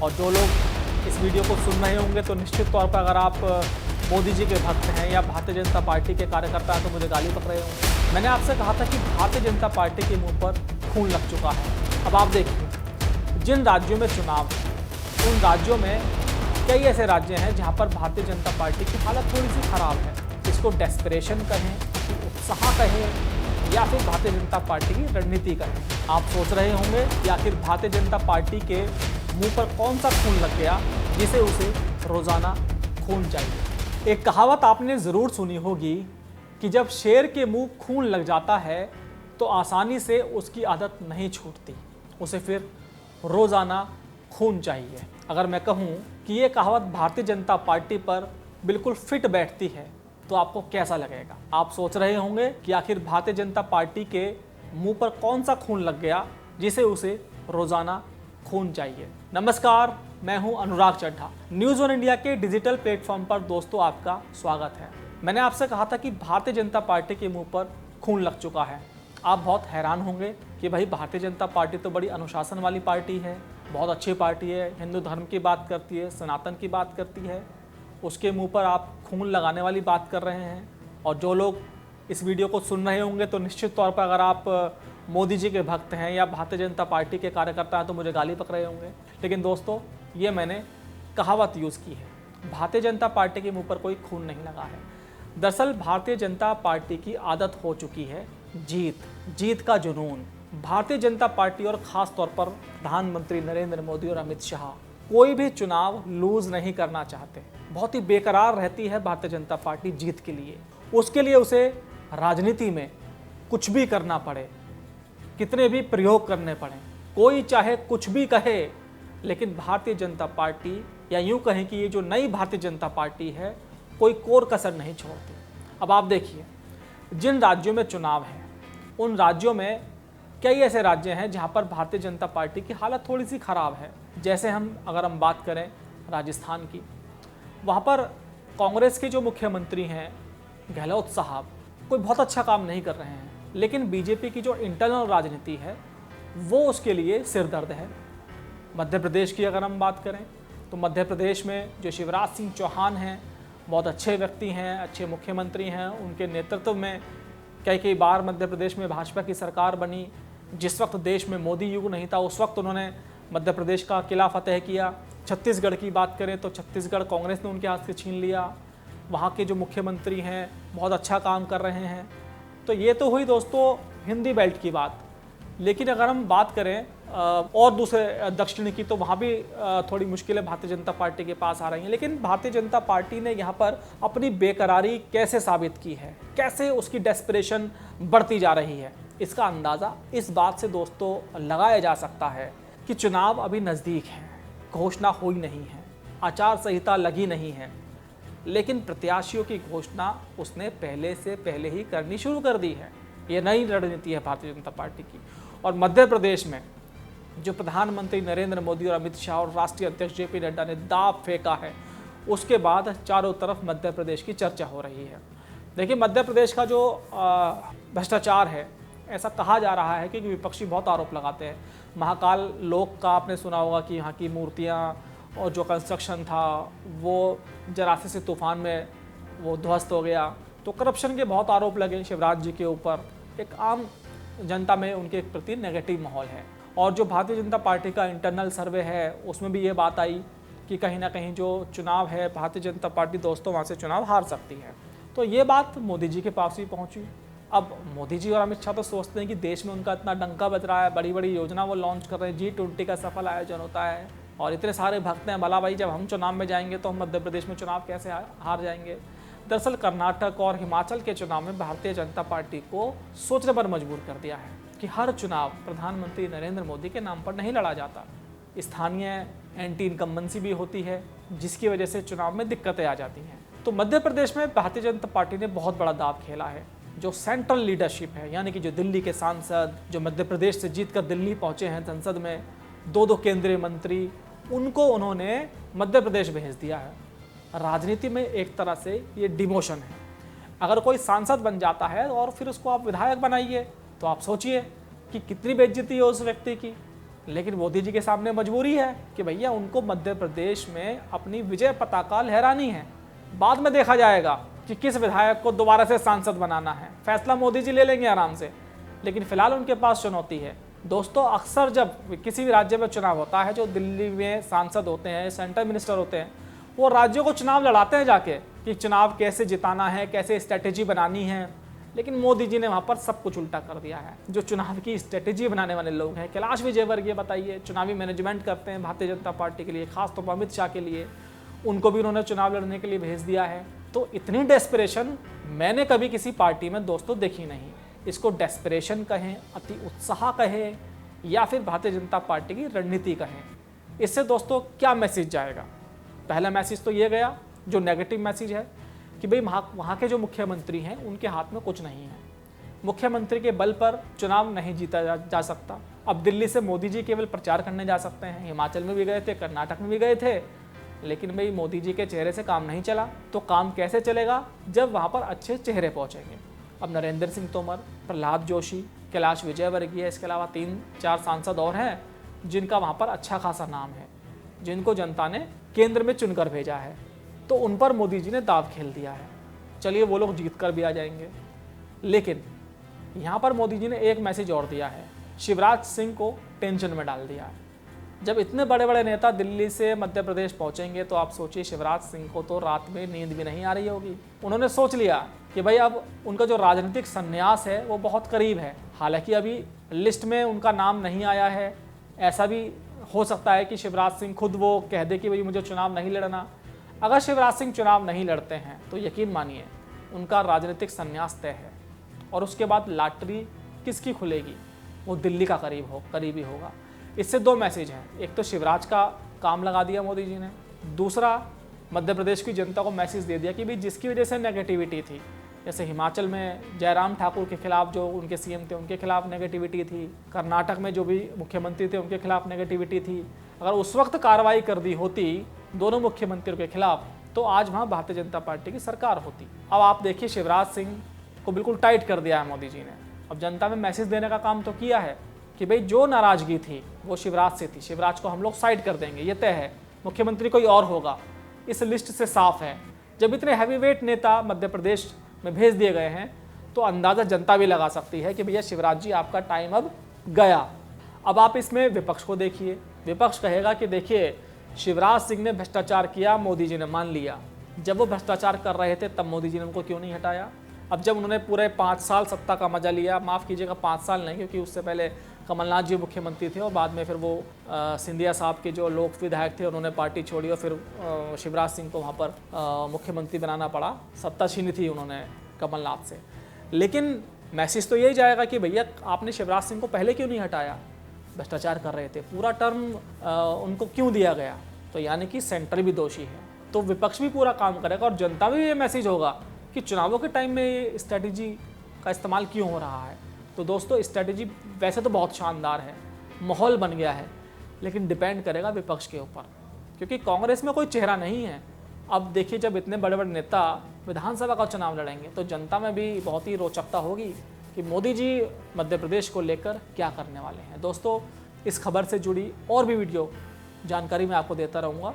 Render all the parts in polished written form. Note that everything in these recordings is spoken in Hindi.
और जो लोग इस वीडियो को सुन रहे होंगे तो निश्चित तौर पर अगर आप मोदी जी के भक्त हैं या भारतीय जनता पार्टी के कार्यकर्ता हैं तो मुझे गाली पक रहे होंगे। मैंने आपसे कहा था कि भारतीय जनता पार्टी के मुंह पर खून लग चुका है। अब आप देखिए, जिन राज्यों में चुनाव है उन राज्यों में कई ऐसे राज्य हैं जहां पर भारतीय जनता पार्टी की हालत थोड़ी सी खराब है। इसको डेस्परेशन कहें, उत्साह कहें या फिर भारतीय जनता पार्टी की रणनीति कहें। आप सोच रहे होंगे कि आखिर भारतीय जनता पार्टी के मुंह पर कौन सा खून लग गया जिसे उसे रोजाना खून चाहिए। एक कहावत आपने जरूर सुनी होगी कि जब शेर के मुंह खून लग जाता है तो आसानी से उसकी आदत नहीं छूटती, उसे फिर रोजाना खून चाहिए। अगर मैं कहूं कि ये कहावत भारतीय जनता पार्टी पर बिल्कुल फिट बैठती है तो आपको कैसा लगेगा। आप सोच रहे होंगे कि आखिर भारतीय जनता पार्टी के मुंह पर कौन सा खून लग गया जिसे उसे रोजाना खून चाहिए। नमस्कार, मैं हूं अनुराग चड्ढा। न्यूज़ वन इंडिया के डिजिटल प्लेटफॉर्म पर दोस्तों आपका स्वागत है। मैंने आपसे कहा था कि भारतीय जनता पार्टी के मुंह पर खून लग चुका है। आप बहुत हैरान होंगे कि भाई भारतीय जनता पार्टी तो बड़ी अनुशासन वाली पार्टी है, बहुत अच्छी पार्टी है, हिंदू धर्म की बात करती है, सनातन की बात करती है, उसके मुंह पर आप खून लगाने वाली बात कर रहे हैं। और जो लोग इस वीडियो को सुन रहे होंगे तो निश्चित तौर पर अगर आप मोदी जी के भक्त हैं या भारतीय जनता पार्टी के कार्यकर्ता हैं तो मुझे गाली पक रहे होंगे। लेकिन दोस्तों, ये मैंने कहावत यूज़ की है, भारतीय जनता पार्टी के मुंह पर कोई खून नहीं लगा है। दरअसल भारतीय जनता पार्टी की आदत हो चुकी है जीत का जुनून। भारतीय जनता पार्टी और ख़ास तौर पर प्रधानमंत्री नरेंद्र मोदी और अमित शाह कोई भी चुनाव लूज नहीं करना चाहते। बहुत ही बेकरार रहती है भारतीय जनता पार्टी जीत के लिए। उसके लिए उसे राजनीति में कुछ भी करना पड़े, कितने भी प्रयोग करने पड़े, कोई चाहे कुछ भी कहे, लेकिन भारतीय जनता पार्टी या यूं कहें कि ये जो नई भारतीय जनता पार्टी है कोई कोर कसर नहीं छोड़ती। अब आप देखिए, जिन राज्यों में चुनाव है उन राज्यों में कई ऐसे राज्य हैं जहां पर भारतीय जनता पार्टी की हालत थोड़ी सी खराब है। जैसे अगर हम बात करें राजस्थान की, वहाँ पर कांग्रेस के जो मुख्यमंत्री हैं गहलोत साहब कोई बहुत अच्छा काम नहीं कर रहे हैं, लेकिन बीजेपी की जो इंटरनल राजनीति है वो उसके लिए सिरदर्द है। मध्य प्रदेश की अगर हम बात करें तो मध्य प्रदेश में जो शिवराज सिंह चौहान हैं बहुत अच्छे व्यक्ति हैं, अच्छे मुख्यमंत्री हैं। उनके नेतृत्व में कई बार मध्य प्रदेश में भाजपा की सरकार बनी। जिस वक्त देश में मोदी युग नहीं था उस वक्त उन्होंने मध्य प्रदेश का किला फतेह किया। छत्तीसगढ़ की बात करें तो छत्तीसगढ़ कांग्रेस ने उनके हाथ से छीन लिया। वहाँ के जो मुख्यमंत्री हैं बहुत अच्छा काम कर रहे हैं। तो ये तो हुई दोस्तों हिंदी बेल्ट की बात। लेकिन अगर हम बात करें और दूसरे दक्षिण की तो वहाँ भी थोड़ी मुश्किलें भारतीय जनता पार्टी के पास आ रही हैं। लेकिन भारतीय जनता पार्टी ने यहाँ पर अपनी बेकरारी कैसे साबित की है, कैसे उसकी डेस्परेशन बढ़ती जा रही है, इसका अंदाज़ा इस बात से दोस्तों लगाया जा सकता है कि चुनाव अभी नज़दीक है, घोषणा हुई नहीं है, आचार संहिता लगी नहीं है, लेकिन प्रत्याशियों की घोषणा उसने पहले से पहले ही करनी शुरू कर दी है। ये नई रणनीति है भारतीय जनता पार्टी की। और मध्य प्रदेश में जो प्रधानमंत्री नरेंद्र मोदी और अमित शाह और राष्ट्रीय अध्यक्ष जेपी नड्डा ने दाव फेंका है, उसके बाद चारों तरफ मध्य प्रदेश की चर्चा हो रही है। देखिए, मध्य प्रदेश का जो भ्रष्टाचार है, ऐसा कहा जा रहा है कि विपक्षी बहुत आरोप लगाते हैं। महाकाल लोक का आपने सुना होगा कि यहाँ की मूर्तियाँ और जो कंस्ट्रक्शन था वो जरासे से तूफान में वो ध्वस्त हो गया। तो करप्शन के बहुत आरोप लगे शिवराज जी के ऊपर। एक आम जनता में उनके प्रति नेगेटिव माहौल है। और जो भारतीय जनता पार्टी का इंटरनल सर्वे है उसमें भी ये बात आई कि कहीं ना कहीं जो चुनाव है भारतीय जनता पार्टी दोस्तों वहाँ से चुनाव हार सकती है। तो ये बात मोदी जी के पास भी पहुँची। अब मोदी जी और अमित शाह तो सोचते हैं कि देश में उनका इतना डंका बज रहा है, बड़ी बड़ी योजना वो लॉन्च कर रहे हैं, G20 का सफल आयोजन होता है और इतने सारे भक्त हैं, भला भाई जब हम चुनाव में जाएंगे तो हम मध्य प्रदेश में चुनाव कैसे हार जाएंगे। दरअसल कर्नाटक और हिमाचल के चुनाव में भारतीय जनता पार्टी को सोचने पर मजबूर कर दिया है कि हर चुनाव प्रधानमंत्री नरेंद्र मोदी के नाम पर नहीं लड़ा जाता। स्थानीय एंटी इनकम्बेंसी भी होती है जिसकी वजह से चुनाव में दिक्कतें आ जाती हैं। तो मध्य प्रदेश में भारतीय जनता पार्टी ने बहुत बड़ा दांव खेला है। जो सेंट्रल लीडरशिप है, यानी कि जो दिल्ली के सांसद जो मध्य प्रदेश से जीतकर दिल्ली पहुंचे हैं संसद में, दो केंद्रीय मंत्री, उनको उन्होंने मध्य प्रदेश भेज दिया है। राजनीति में एक तरह से ये डिमोशन है। अगर कोई सांसद बन जाता है और फिर उसको आप विधायक बनाइए तो आप सोचिए कि कितनी बेइज्जती है उस व्यक्ति की। लेकिन मोदी जी के सामने मजबूरी है कि भैया उनको मध्य प्रदेश में अपनी विजय पताका लहरानी है। बाद में देखा जाएगा कि किस विधायक को दोबारा से सांसद बनाना है, फैसला मोदी जी ले लेंगे आराम से। लेकिन फिलहाल उनके पास चुनौती है। दोस्तों, अक्सर जब किसी भी राज्य में चुनाव होता है, जो दिल्ली में सांसद होते हैं, सेंट्रल मिनिस्टर होते हैं, वो राज्यों को चुनाव लड़ाते हैं जाके कि चुनाव कैसे जिताना है, कैसे स्ट्रेटेजी बनानी है। लेकिन मोदी जी ने वहाँ पर सब कुछ उल्टा कर दिया है। जो चुनाव की स्ट्रेटेजी बनाने वाले लोग हैं, कैलाश विजयवर्गीय बताइए, चुनावी मैनेजमेंट करते हैं भारतीय जनता पार्टी के लिए, खासतौर पर अमित शाह के लिए, उनको भी उन्होंने चुनाव लड़ने के लिए भेज दिया है। तो इतनी डेस्परेशन मैंने कभी किसी पार्टी में दोस्तों देखी नहीं। इसको डेस्परेशन कहें, अति उत्साह कहें, या फिर भारतीय जनता पार्टी की रणनीति कहें। इससे दोस्तों क्या मैसेज जाएगा? पहला मैसेज तो ये गया, जो नेगेटिव मैसेज है कि भाई वहाँ के जो मुख्यमंत्री हैं उनके हाथ में कुछ नहीं है। मुख्यमंत्री के बल पर चुनाव नहीं जीता जा सकता। अब दिल्ली से मोदी जी केवल प्रचार करने जा सकते हैं। हिमाचल में भी गए थे, कर्नाटक में भी गए थे, लेकिन भाई मोदी जी के चेहरे से काम नहीं चला। तो काम कैसे चलेगा? जब वहाँ पर अच्छे चेहरे पहुँचेंगे। अब नरेंद्र सिंह तोमर, प्रहलाद जोशी, कैलाश विजयवर्गीय, इसके अलावा 3-4 सांसद और हैं जिनका वहाँ पर अच्छा खासा नाम है, जिनको जनता ने केंद्र में चुनकर भेजा है। तो उन पर मोदी जी ने दाव खेल दिया है। चलिए, वो लोग जीत कर भी आ जाएंगे। लेकिन यहाँ पर मोदी जी ने एक मैसेज और दिया है, शिवराज सिंह को टेंशन में डाल दिया है। जब इतने बड़े बड़े नेता दिल्ली से मध्य प्रदेश पहुँचेंगे तो आप सोचिए, शिवराज सिंह को तो रात में नींद भी नहीं आ रही होगी। उन्होंने सोच लिया कि भाई अब उनका जो राजनीतिक संन्यास है वो बहुत करीब है। हालांकि अभी लिस्ट में उनका नाम नहीं आया है। ऐसा भी हो सकता है कि शिवराज सिंह खुद वो कह दे कि भाई मुझे चुनाव नहीं लड़ना। अगर शिवराज सिंह चुनाव नहीं लड़ते हैं तो यकीन मानिए उनका राजनीतिक संन्यास तय है। और उसके बाद लॉटरी किसकी खुलेगी? वो दिल्ली का करीबी होगा। इससे दो मैसेज हैं। एक तो शिवराज का काम लगा दिया मोदी जी ने, दूसरा मध्य प्रदेश की जनता को मैसेज दे दिया कि भाई जिसकी वजह से नेगेटिविटी थी, जैसे हिमाचल में जयराम ठाकुर के खिलाफ जो उनके सीएम थे उनके खिलाफ नेगेटिविटी थी, कर्नाटक में जो भी मुख्यमंत्री थे उनके खिलाफ नेगेटिविटी थी, अगर उस वक्त कार्रवाई कर दी होती दोनों मुख्यमंत्रियों के खिलाफ तो आज वहाँ भारतीय जनता पार्टी की सरकार होती। अब आप देखिए, शिवराज सिंह को बिल्कुल टाइट कर दिया है मोदी जी ने। अब जनता में मैसेज देने का काम तो किया है कि भाई जो नाराजगी थी वो शिवराज से थी, शिवराज को हम लोग साइड कर देंगे, ये तय है, मुख्यमंत्री कोई और होगा, इस लिस्ट से साफ है। जब इतने हैवीवेट नेता मध्य प्रदेश में भेज दिए गए हैं तो अंदाज़ा जनता भी लगा सकती है कि भैया शिवराज जी आपका टाइम अब गया। अब आप इसमें विपक्ष को देखिए। विपक्ष कहेगा कि देखिए, शिवराज सिंह ने भ्रष्टाचार किया, मोदी जी ने मान लिया। जब वो भ्रष्टाचार कर रहे थे तब मोदी जी ने उनको क्यों नहीं हटाया? अब जब उन्होंने पूरे 5 साल सत्ता का मजा लिया, माफ़ कीजिएगा 5 साल नहीं, क्योंकि उससे पहले कमलनाथ जी मुख्यमंत्री थे और बाद में फिर वो सिंधिया साहब के जो लोक विधायक थे उन्होंने पार्टी छोड़ी और फिर शिवराज सिंह को वहाँ पर मुख्यमंत्री बनाना पड़ा। सत्ता छीनी थी उन्होंने कमलनाथ से। लेकिन मैसेज तो यही जाएगा कि भैया आपने शिवराज सिंह को पहले क्यों नहीं हटाया? भ्रष्टाचार कर रहे थे, पूरा टर्म उनको क्यों दिया गया? तो यानी कि सेंटर भी दोषी है। तो विपक्ष भी पूरा काम करेगा और जनता में भी ये मैसेज होगा कि चुनावों के टाइम में ये स्ट्रैटेजी का इस्तेमाल क्यों हो रहा है। तो दोस्तों, स्ट्रैटेजी वैसे तो बहुत शानदार है, माहौल बन गया है, लेकिन डिपेंड करेगा विपक्ष के ऊपर, क्योंकि कांग्रेस में कोई चेहरा नहीं है। अब देखिए, जब इतने बड़े बड़े नेता विधानसभा का चुनाव लड़ेंगे तो जनता में भी बहुत ही रोचकता होगी कि मोदी जी मध्य प्रदेश को लेकर क्या करने वाले हैं। दोस्तों, इस खबर से जुड़ी और भी वीडियो जानकारी मैं आपको देता रहूँगा।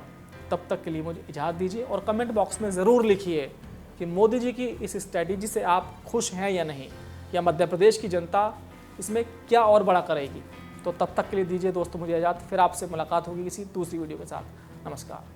तब तक के लिए मुझे इजाज़त दीजिए और कमेंट बॉक्स में ज़रूर लिखिए कि मोदी जी की इस स्ट्रैटेजी से आप खुश हैं या नहीं, या मध्य प्रदेश की जनता इसमें क्या और बड़ा करेगी। तो तब तक के लिए दीजिए दोस्तों मुझे इजाज़त। फिर आपसे मुलाकात होगी किसी दूसरी वीडियो के साथ। नमस्कार।